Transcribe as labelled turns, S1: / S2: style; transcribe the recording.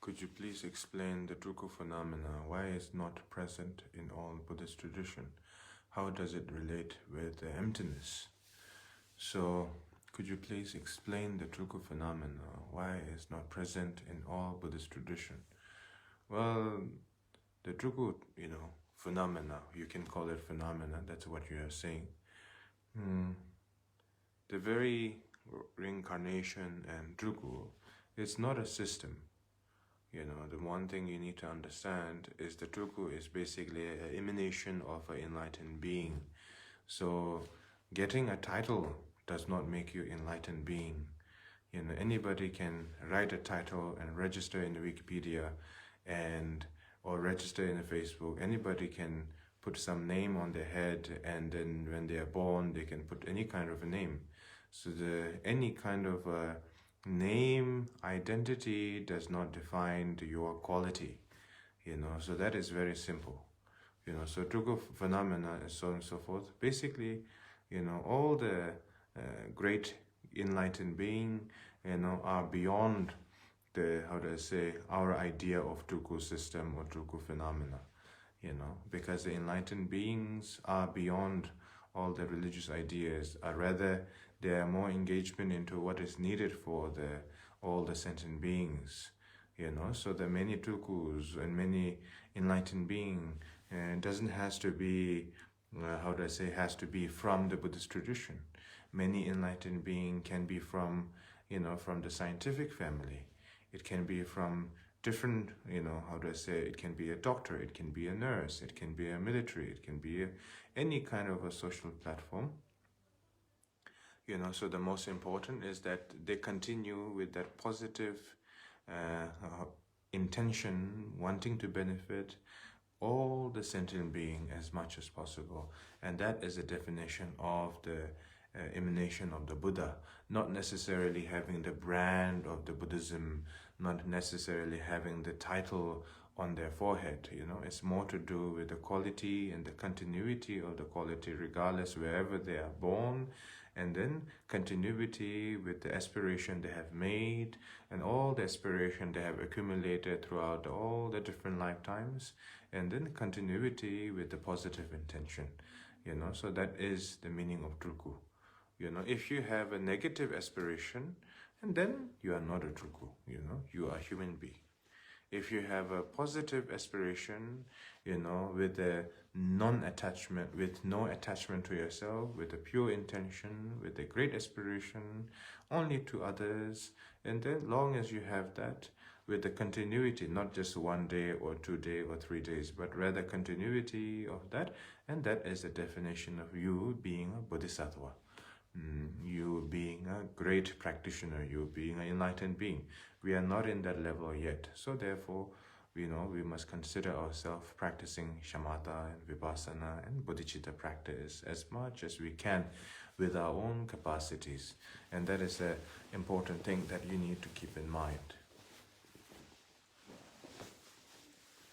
S1: Could you please explain the Tulku phenomena? Why is it not present in all Buddhist tradition? How does it relate with the emptiness? So, could you please explain the Tulku phenomena? Why is it not present in all Buddhist tradition? Well, the Tulku, phenomena, you can call it phenomena, that's what you are saying. The very reincarnation and Tulku, it's not a system. The one thing you need to understand is the Tulku is basically an emanation of an enlightened being. So getting a title does not make you enlightened being. Anybody can write a title and register in the Wikipedia or register in the Facebook. Anybody can put some name on their head, and then when they are born, they can put any kind of a name. So any kind of a name, identity does not define your quality, so that is very simple. So Tulku phenomena and so on and so forth. Basically, all the great enlightened being, are beyond our idea of Tulku system or Tulku phenomena, because the enlightened beings are beyond all the religious ideas, or rather there are more engagement into what is needed for all the sentient beings, so the many Tulkus and many enlightened being doesn't has to be has to be from the Buddhist tradition. Many enlightened being can be from from the scientific family. It can be from different, it can be a doctor, it can be a nurse, it can be a military, it can be any kind of a social platform. So the most important is that they continue with that positive intention, wanting to benefit all the sentient being as much as possible. And that is the definition of the emanation of the Buddha, not necessarily having the brand of the Buddhism, not necessarily having the title on their forehead. It's more to do with the quality and the continuity of the quality regardless wherever they are born, and then continuity with the aspiration they have made and all the aspiration they have accumulated throughout all the different lifetimes, and then continuity with the positive intention. So that is the meaning of Tulku. If you have a negative aspiration, and then you are not a Tulku, you are a human being. If you have a positive aspiration, with a non-attachment, with no attachment to yourself, with a pure intention, with a great aspiration, only to others, and then long as you have that, with the continuity, not just 1 day or 2 days or 3 days, but rather continuity of that, and that is the definition of you being a bodhisattva. You being a great practitioner, you being an enlightened being. We are not in that level yet. So therefore, we must consider ourselves practicing shamatha and vipassana and bodhicitta practice as much as we can with our own capacities. And that is an important thing that you need to keep in mind.